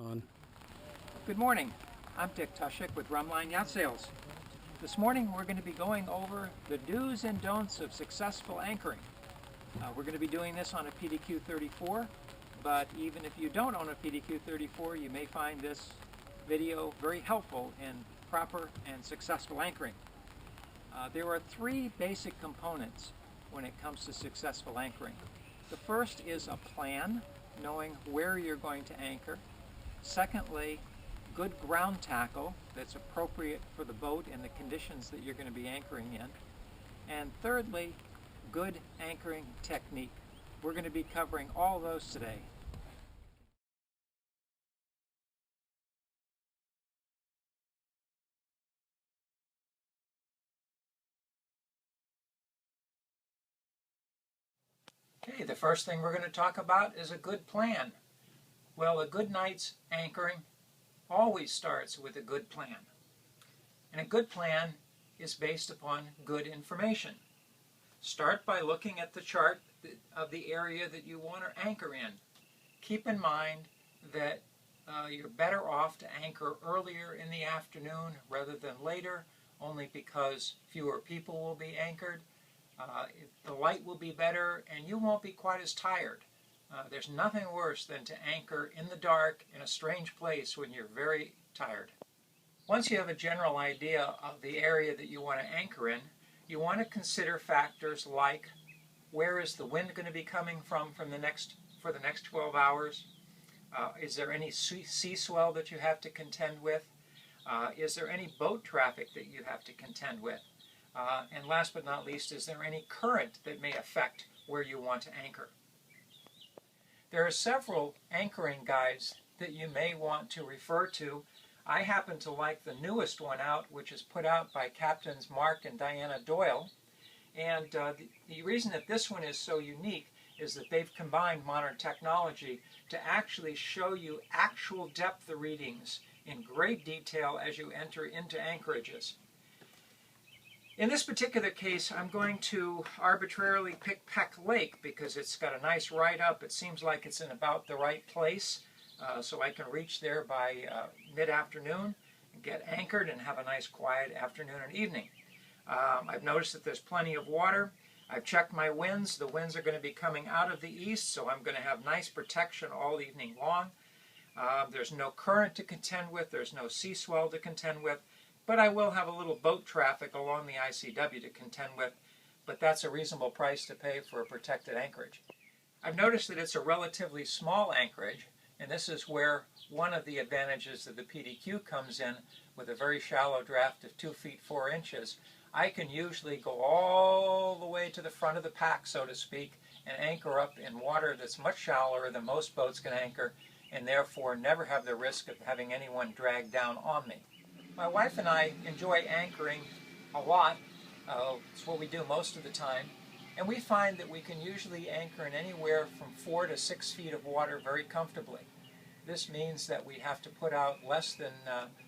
On. Good morning. I'm Dick Tushik with Rumline Yacht Sales. This morning we're going to be going over the do's and don'ts of successful anchoring. We're going to be doing this on a PDQ 34, but even if you don't own a PDQ 34, you may find this video very helpful in proper and successful anchoring. There are three basic components when it comes to successful anchoring. The first is a plan, knowing where you're going to anchor. Secondly, good ground tackle that's appropriate for the boat and the conditions that you're going to be anchoring in. And thirdly, good anchoring technique. We're going to be covering all those today. Okay, the first thing we're going to talk about is a good plan. Well, a good night's anchoring always starts with a good plan. And a good plan is based upon good information. Start by looking at the chart of the area that you want to anchor in. Keep in mind that you're better off to anchor earlier in the afternoon rather than later, only because fewer people will be anchored. The light will be better and you won't be quite as tired. There's nothing worse than to anchor in the dark in a strange place when you're very tired. Once you have a general idea of the area that you want to anchor in, you want to consider factors like where is the wind going to be coming from for the next 12 hours? Is there any sea swell that you have to contend with? Is there any boat traffic that you have to contend with? And last but not least, is there any current that may affect where you want to anchor? There are several anchoring guides that you may want to refer to. I happen to like the newest one out, which is put out by Captains Mark and Diana Doyle. And the reason that this one is so unique is that they've combined modern technology to actually show you actual depth readings in great detail as you enter into anchorages. In this particular case, I'm going to arbitrarily pick Peck Lake because it's got a nice ride up. It seems like it's in about the right place, so I can reach there by mid-afternoon and get anchored and have a nice quiet afternoon and evening. I've noticed that there's plenty of water. I've checked my winds. The winds are going to be coming out of the east, so I'm going to have nice protection all evening long. There's no current to contend with. There's no sea swell to contend with. But I will have a little boat traffic along the ICW to contend with, but that's a reasonable price to pay for a protected anchorage. I've noticed that it's a relatively small anchorage, and this is where one of the advantages of the PDQ comes in. With a very shallow draft of 2 feet 4 inches, I can usually go all the way to the front of the pack, so to speak, and anchor up in water that's much shallower than most boats can anchor, and therefore never have the risk of having anyone drag down on me. My wife and I enjoy anchoring a lot. It's what we do most of the time. And we find that we can usually anchor in anywhere from 4 to 6 feet of water very comfortably. This means that we have to put out less than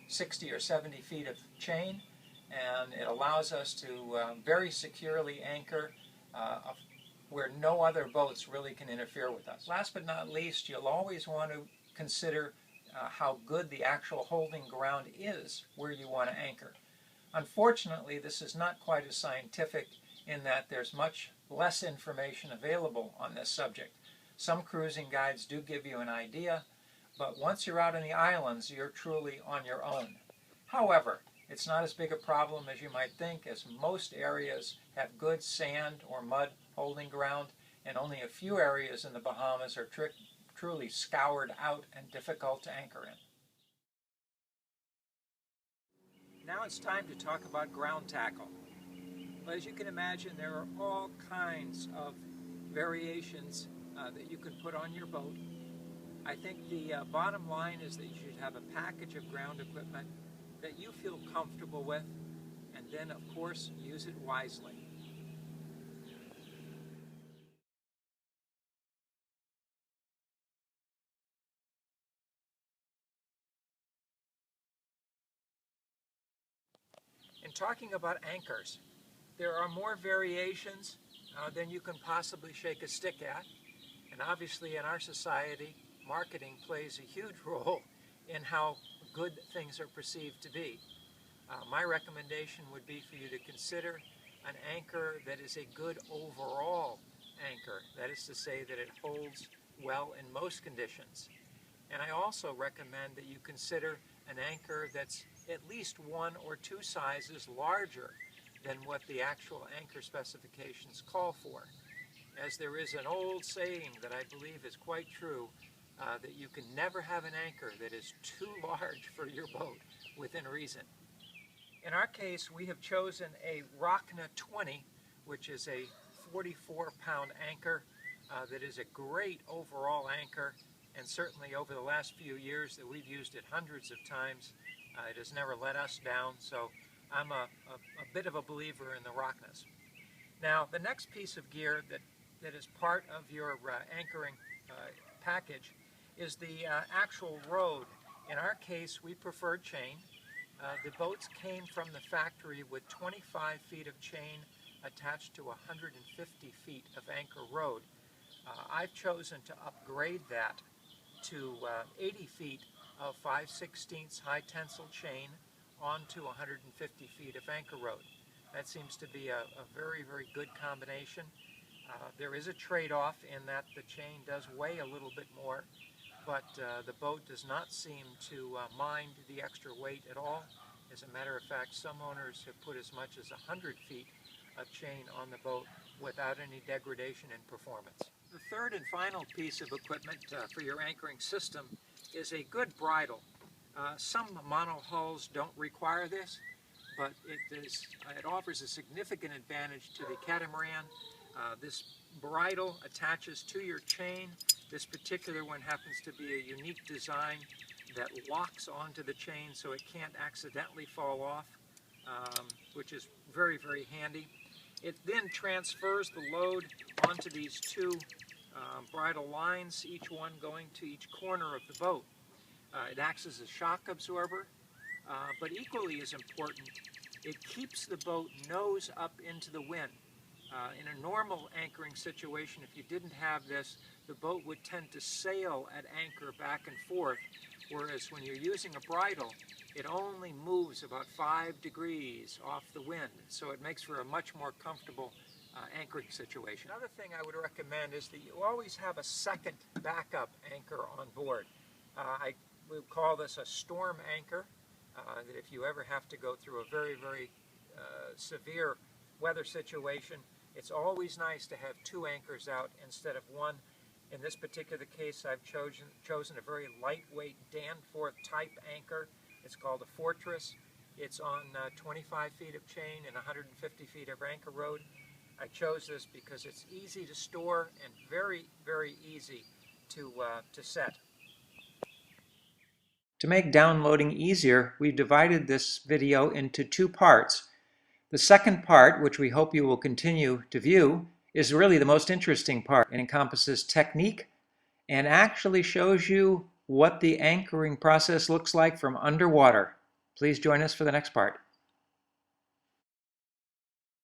60 or 70 feet of chain, and it allows us to very securely anchor where no other boats really can interfere with us. Last but not least, you'll always want to consider how good the actual holding ground is where you want to anchor. Unfortunately, this is not quite as scientific in that there's much less information available on this subject. Some cruising guides do give you an idea, but once you're out in the islands, you're truly on your own. However, it's not as big a problem as you might think, as most areas have good sand or mud holding ground, and only a few areas in the Bahamas are truly scoured out and difficult to anchor in. Now it's time to talk about ground tackle. Well, as you can imagine, there are all kinds of variations that you can put on your boat. I think the bottom line is that you should have a package of ground equipment that you feel comfortable with, and then of course use it wisely. In talking about anchors, there are more variations than you can possibly shake a stick at. And obviously in our society, marketing plays a huge role in how good things are perceived to be. My recommendation would be for you to consider an anchor that is a good overall anchor. That is to say that it holds well in most conditions. And I also recommend that you consider an anchor that's at least 1 or 2 sizes larger than what the actual anchor specifications call for. As there is an old saying that I believe is quite true, that you can never have an anchor that is too large for your boat within reason. In our case, we have chosen a Rockna 20, which is a 44-pound anchor that is a great overall anchor, and certainly over the last few years that we've used it hundreds of times, it has never let us down, so I'm a bit of a believer in the Rocknas. Now, the next piece of gear that is part of your anchoring package is the actual rode. In our case, we preferred chain. The boats came from the factory with 25 feet of chain attached to 150 feet of anchor rode. I've chosen to upgrade that to 80 feet of 5/16 high tensile chain onto 150 feet of anchor rode. That seems to be a very, very good combination. There is a trade-off in that the chain does weigh a little bit more, but the boat does not seem to mind the extra weight at all. As a matter of fact, some owners have put as much as 100 feet of chain on the boat without any degradation in performance. The third and final piece of equipment for your anchoring system is a good bridle. Some monohulls don't require this, but it offers a significant advantage to the catamaran. This bridle attaches to your chain. This particular one happens to be a unique design that locks onto the chain so it can't accidentally fall off, which is very, very handy. It then transfers the load onto these 2 bridle lines, each one going to each corner of the boat. It acts as a shock absorber, but equally as important, it keeps the boat nose up into the wind. In a normal anchoring situation, if you didn't have this, the boat would tend to sail at anchor back and forth, whereas when you're using a bridle, it only moves about 5 degrees off the wind, so it makes for a much more comfortable anchoring situation. Another thing I would recommend is that you always have a second backup anchor on board. I would call this a storm anchor, that if you ever have to go through a very, very severe weather situation, it's always nice to have 2 anchors out instead of 1. In this particular case, I've chosen a very lightweight Danforth type anchor. It's called a Fortress. It's on 25 feet of chain and 150 feet of anchor rode. I chose this because it's easy to store and very, very easy to set. To make downloading easier, we've divided this video into 2 parts. The second part, which we hope you will continue to view, is really the most interesting part. It encompasses technique and actually shows you what the anchoring process looks like from underwater. Please join us for the next part.